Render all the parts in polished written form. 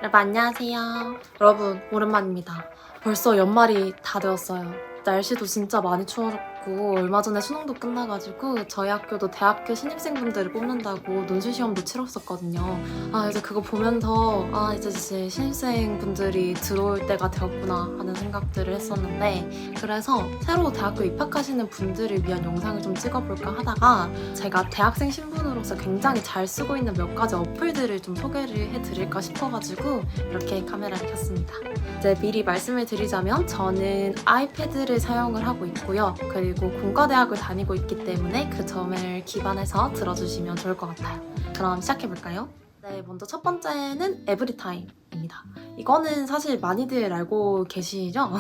여러분 안녕하세요. 여러분 오랜만입니다. 벌써 연말이 다 되었어요. 날씨도 진짜 많이 추워졌고 얼마 전에 수능도 끝나가지고 저희 학교도 대학교 신입생분들을 뽑는다고 논술시험도 치렀었거든요. 이제 그거 보면서 이제 신입생분들이 들어올 때가 되었구나 하는 생각들을 했었는데, 그래서 새로 대학교 입학하시는 분들을 위한 영상을 좀 찍어볼까 하다가 제가 대학생 신분으로서 굉장히 잘 쓰고 있는 몇 가지 어플들을 좀 소개를 해드릴까 싶어가지고 이렇게 카메라를 켰습니다. 이제 미리 말씀을 드리자면 저는 아이패드를 사용을 하고 있고요. 그리고 공과대학을 다니고 있기 때문에 그 점을 기반해서 들어주시면 좋을 것 같아요. 그럼 시작해볼까요? 네, 먼저 첫 번째는 에브리타임입니다. 이거는 사실 많이들 알고 계시죠?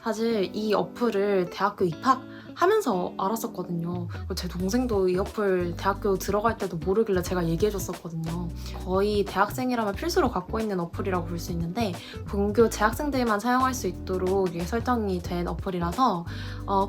사실 이 어플을 대학교 입학하면서 알았었거든요. 제 동생도 이 어플 대학교 들어갈 때도 모르길래 제가 얘기해줬었거든요. 거의 대학생이라면 필수로 갖고 있는 어플이라고 볼 수 있는데 본교 재학생들만 사용할 수 있도록 이게 설정이 된 어플이라서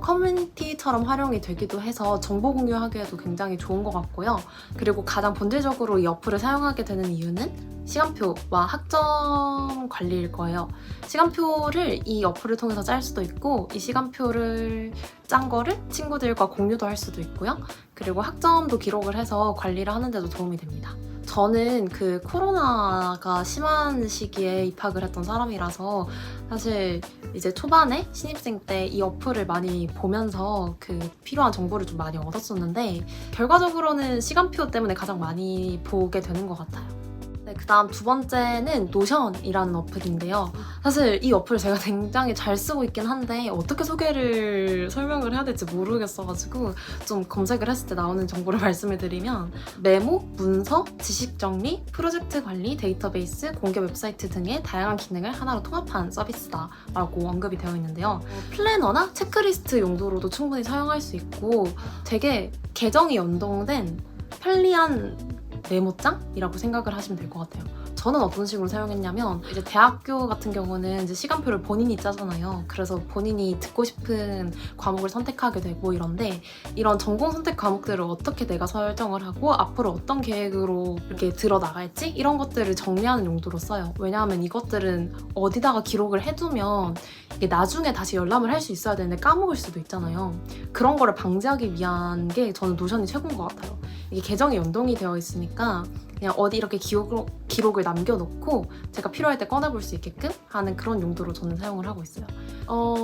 커뮤니티처럼 활용이 되기도 해서 정보 공유하기에도 굉장히 좋은 것 같고요. 그리고 가장 본질적으로 이 어플을 사용하게 되는 이유는 시간표와 학점 관리일 거예요. 시간표를 이 어플을 통해서 짤 수도 있고 이 시간표를 짠 거를 친구들과 공유도 할 수도 있고요. 그리고 학점도 기록을 해서 관리를 하는데도 도움이 됩니다. 저는 그 코로나가 심한 시기에 입학을 했던 사람이라서 사실 이제 초반에 신입생 때 이 어플을 많이 보면서 그 필요한 정보를 좀 많이 얻었었는데 결과적으로는 시간표 때문에 가장 많이 보게 되는 것 같아요. 네, 그다음 두 번째는 노션이라는 어플인데요. 사실 이 어플 제가 굉장히 잘 쓰고 있긴 한데 어떻게 설명을 해야 될지 모르겠어가지고 좀 검색을 했을 때 나오는 정보를 말씀을 드리면 메모, 문서, 지식 정리, 프로젝트 관리, 데이터베이스, 공개 웹사이트 등의 다양한 기능을 하나로 통합한 서비스다라고 언급이 되어 있는데요. 플래너나 체크리스트 용도로도 충분히 사용할 수 있고 되게 계정이 연동된 편리한 메모장이라고 생각을 하시면 될 것 같아요. 저는 어떤 식으로 사용했냐면 이제 대학교 같은 경우는 이제 시간표를 본인이 짜잖아요. 그래서 본인이 듣고 싶은 과목을 선택하게 되고 이런데 이런 전공 선택 과목들을 어떻게 내가 설정을 하고 앞으로 어떤 계획으로 이렇게 들어 나갈지 이런 것들을 정리하는 용도로 써요. 왜냐하면 이것들은 어디다가 기록을 해두면 이게 나중에 다시 열람을 할 수 있어야 되는데 까먹을 수도 있잖아요. 그런 거를 방지하기 위한 게 저는 노션이 최고인 것 같아요. 이게 계정이 연동이 되어 있으니까 그냥 어디 이렇게 기록을 남겨놓고 제가 필요할 때 꺼내볼 수 있게끔 하는 그런 용도로 저는 사용을 하고 있어요.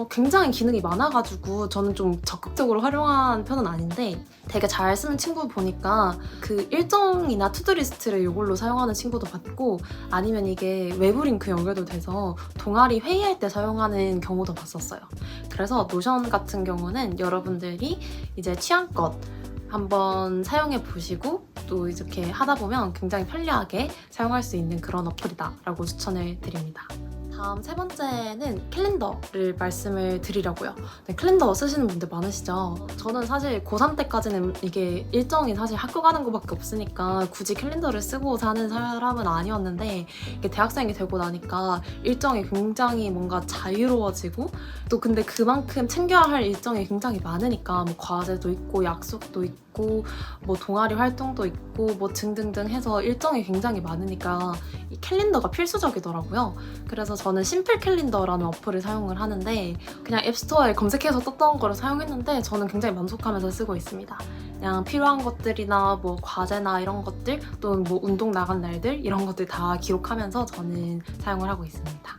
굉장히 기능이 많아가지고 저는 좀 적극적으로 활용한 편은 아닌데 되게 잘 쓰는 친구 보니까 그 일정이나 투두리스트를 이걸로 사용하는 친구도 봤고 아니면 이게 외부 링크 연결도 돼서 동아리 회의할 때 사용하는 경우도 봤었어요. 그래서 노션 같은 경우는 여러분들이 이제 취향껏 한번 사용해 보시고 또 이렇게 하다 보면 굉장히 편리하게 사용할 수 있는 그런 어플이다 라고 추천을 드립니다. 다음 세 번째는 캘린더를 말씀을 드리려고요. 네, 캘린더 쓰시는 분들 많으시죠? 저는 사실 고3 때까지는 이게 일정이 사실 학교 가는 것밖에 없으니까 굳이 캘린더를 쓰고 사는 사람은 아니었는데 이게 대학생이 되고 나니까 일정이 굉장히 뭔가 자유로워지고 또 근데 그만큼 챙겨야 할 일정이 굉장히 많으니까 뭐 과제도 있고 약속도 있고 뭐 동아리 활동도 있고 뭐 등등등 해서 일정이 굉장히 많으니까 이 캘린더가 필수적이더라고요. 그래서 저는 심플 캘린더라는 어플을 사용을 하는데 그냥 앱스토어에 검색해서 떴던 거를 사용했는데 저는 굉장히 만족하면서 쓰고 있습니다. 그냥 필요한 것들이나 뭐 과제나 이런 것들 또는 뭐 운동 나간 날들 이런 것들 다 기록하면서 저는 사용을 하고 있습니다.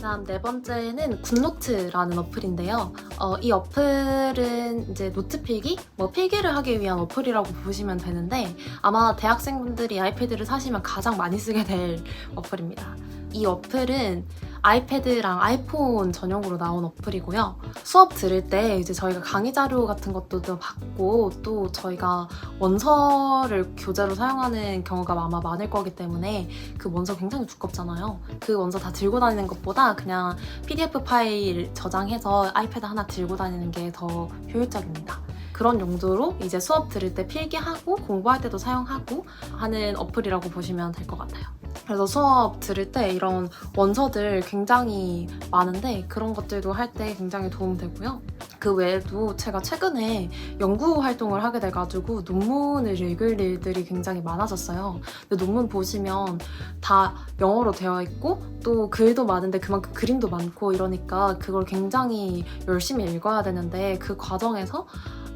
다음 네 번째는 굿노트라는 어플인데요. 이 어플은 이제 노트 필기? 필기를 하기 위한 어플이라고 보시면 되는데 아마 대학생분들이 아이패드를 사시면 가장 많이 쓰게 될 어플입니다. 이 어플은 아이패드랑 아이폰 전용으로 나온 어플이고요. 수업 들을 때 이제 저희가 강의 자료 같은 것도 받고 또 저희가 원서를 교재로 사용하는 경우가 아마 많을 거기 때문에 그 원서 굉장히 두껍잖아요. 그 원서 다 들고 다니는 것보다 그냥 PDF 파일 저장해서 아이패드 하나 들고 다니는 게 더 효율적입니다. 그런 용도로 이제 수업 들을 때 필기하고 공부할 때도 사용하고 하는 어플이라고 보시면 될 것 같아요. 그래서 수업 들을 때 이런 원서들 굉장히 많은데 그런 것들도 할 때 굉장히 도움되고요. 그 외에도 제가 최근에 연구 활동을 하게 돼가지고 논문을 읽을 일들이 굉장히 많아졌어요. 근데 논문 보시면 다 영어로 되어 있고 또 글도 많은데 그만큼 그림도 많고 이러니까 그걸 굉장히 열심히 읽어야 되는데 그 과정에서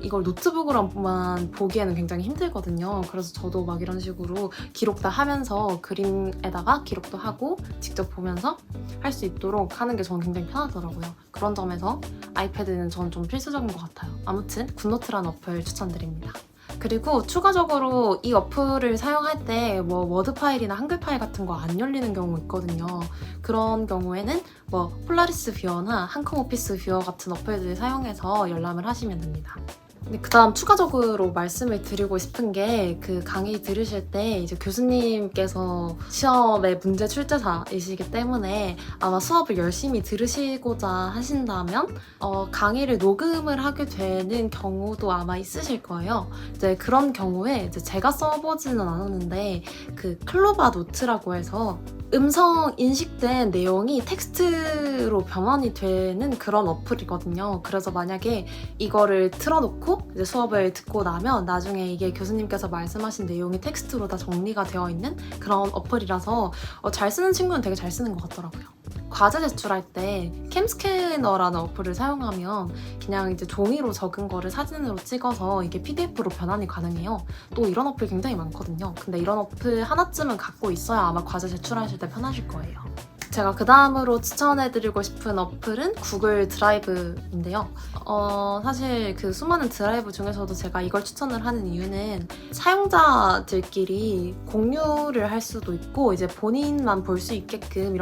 이걸 노트북으로만 보기에는 굉장히 힘들거든요. 그래서 저도 막 이런 식으로 기록 다 하면서 그림에다가 기록도 하고 직접 보면서 할 수 있도록 하는 게 저는 굉장히 편하더라고요. 그런 점에서 아이패드는 저는 좀 필수적인 것 같아요. 아무튼 굿노트라는 어플 추천드립니다. 그리고 추가적으로 이 어플을 사용할 때 뭐 워드 파일이나 한글 파일 같은 거 안 열리는 경우 있거든요. 그런 경우에는 뭐 폴라리스 뷰어나 한컴 오피스 뷰어 같은 어플들을 사용해서 열람을 하시면 됩니다. 네, 그다음 추가적으로 말씀을 드리고 싶은 게 그 강의 들으실 때 이제 교수님께서 시험의 문제 출제자이시기 때문에 아마 수업을 열심히 들으시고자 하신다면 강의를 녹음을 하게 되는 경우도 아마 있으실 거예요. 이제 그런 경우에 이제 제가 써보지는 않았는데 그 클로바 노트라고 해서 음성 인식된 내용이 텍스트로 변환이 되는 그런 어플이거든요. 그래서 만약에 이거를 틀어놓고 이제 수업을 듣고 나면 나중에 이게 교수님께서 말씀하신 내용이 텍스트로 다 정리가 되어 있는 그런 어플이라서 잘 쓰는 친구는 되게 잘 쓰는 것 같더라고요. 과제 제출할 때 캠스캐너라는 어플을 사용하면 그냥 이제 종이로 적은 거를 사진으로 찍어서 이게 PDF로 변환이 가능해요. 또 이런 어플 굉장히 많거든요. 근데 이런 어플 하나쯤은 갖고 있어야 아마 과제 제출하실 때 편하실 거예요. 제가 그 다음으로 추천해드리고 싶은 어플은 구글 드라이브인데요. 사실 그 수많은 드라이브 중에서도 제가 이걸 추천을 하는 이유는 사용자들끼리 공유를 할 수도 있고 이제 본인만 볼 수 있게끔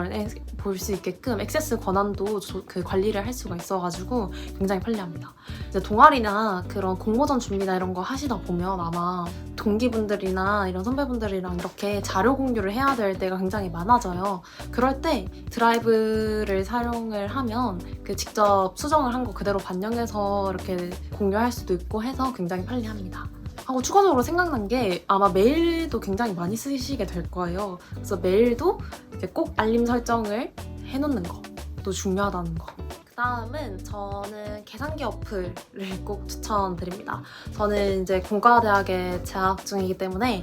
액세스 권한도 그 관리를 할 수가 있어가지고 굉장히 편리합니다. 이제 동아리나 그런 공모전 준비나 이런 거 하시다 보면 아마 동기분들이나 이런 선배분들이랑 이렇게 자료 공유를 해야 될 때가 굉장히 많아져요. 그럴 때 드라이브를 사용을 하면 그 직접 수정을 한 거 그대로 반영해서 이렇게 공유할 수도 있고 해서 굉장히 편리합니다. 하고 추가적으로 생각난 게 아마 메일도 굉장히 많이 쓰시게 될 거예요. 그래서 메일도 이제 꼭 알림 설정을 해놓는 것도 중요하다는 거. 그 다음은 저는 계산기 어플을 꼭 추천드립니다. 저는 이제 공과대학에 재학 중이기 때문에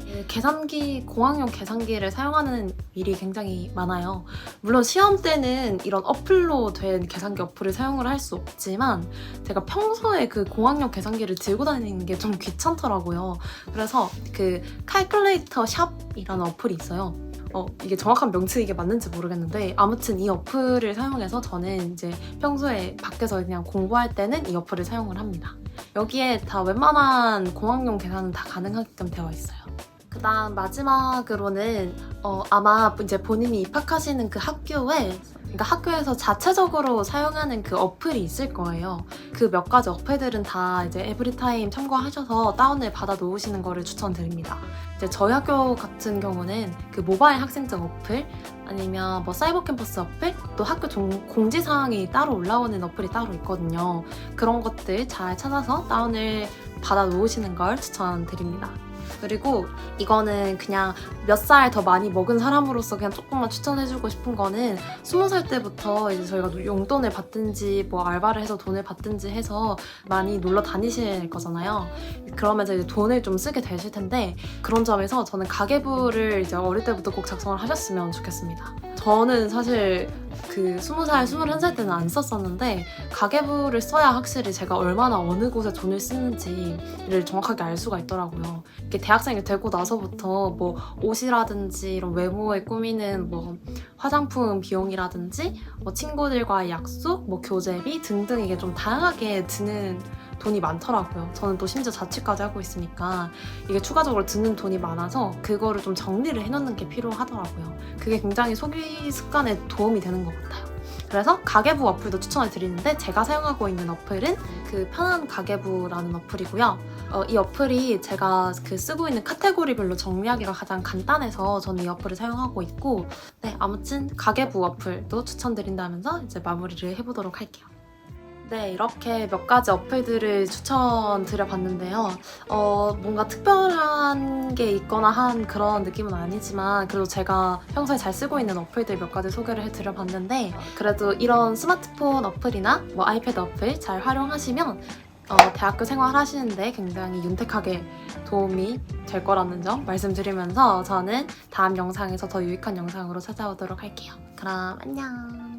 공학용 계산기를 사용하는 일이 굉장히 많아요. 물론 시험 때는 이런 어플로 된 계산기 어플을 사용을 할 수 없지만 제가 평소에 그 공학용 계산기를 들고 다니는 게 좀 귀찮더라고요. 그래서 그 칼큘레이터 샵이라는 어플이 있어요. 이게 정확한 명칭이 이게 맞는지 모르겠는데 아무튼 이 어플을 사용해서 저는 이제 평소에 밖에서 그냥 공부할 때는 이 어플을 사용을 합니다. 여기에 다 웬만한 공학용 계산은 다 가능하게끔 되어 있어요. 그 다음 마지막으로는 아마 이제 본인이 입학하시는 그 학교에 그러니까 학교에서 자체적으로 사용하는 그 어플이 있을 거예요. 그 몇 가지 어플들은 다 이제 에브리타임 참고하셔서 다운을 받아 놓으시는 거를 추천드립니다. 이제 저희 학교 같은 경우는 그 모바일 학생증 어플 아니면 뭐 사이버 캠퍼스 어플 또 학교 공지사항이 따로 올라오는 어플이 따로 있거든요. 그런 것들 잘 찾아서 다운을 받아 놓으시는 걸 추천드립니다. 그리고 이거는 그냥 몇 살 더 많이 먹은 사람으로서 그냥 조금만 추천해주고 싶은 거는 20살 때부터 이제 저희가 용돈을 받든지 뭐 알바를 해서 돈을 받든지 해서 많이 놀러 다니실 거잖아요. 그러면서 이제 돈을 좀 쓰게 되실 텐데 그런 점에서 저는 가계부를 이제 어릴 때부터 꼭 작성을 하셨으면 좋겠습니다. 저는 사실 그 20살, 21살 때는 안 썼었는데 가계부를 써야 확실히 제가 얼마나 어느 곳에 돈을 쓰는지를 정확하게 알 수가 있더라고요. 이렇게 대학생이 되고 나서부터 뭐 옷이라든지 이런 외모에 꾸미는 뭐 화장품 비용이라든지 뭐 친구들과의 약속, 뭐 교재비 등등 이게 좀 다양하게 드는 돈이 많더라고요. 저는 또 심지어 자취까지 하고 있으니까 이게 추가적으로 드는 돈이 많아서 그거를 좀 정리를 해놓는 게 필요하더라고요. 그게 굉장히 소비 습관에 도움이 되는 것 같아요. 그래서 가계부 어플도 추천을 드리는데 제가 사용하고 있는 어플은 그 편한 가계부라는 어플이고요. 이 어플이 제가 그 쓰고 있는 카테고리별로 정리하기가 가장 간단해서 저는 이 어플을 사용하고 있고 아무튼 가계부 어플도 추천드린다면서 이제 마무리를 해보도록 할게요. 네, 이렇게 몇 가지 어플들을 추천드려봤는데요. 뭔가 특별한 게 있거나 한 그런 느낌은 아니지만 그래도 제가 평소에 잘 쓰고 있는 어플들 몇 가지 소개를 해드려봤는데 그래도 이런 스마트폰 어플이나 뭐 아이패드 어플 잘 활용하시면 대학교 생활하시는데 굉장히 윤택하게 도움이 될 거라는 점 말씀드리면서 저는 다음 영상에서 더 유익한 영상으로 찾아오도록 할게요. 그럼 안녕!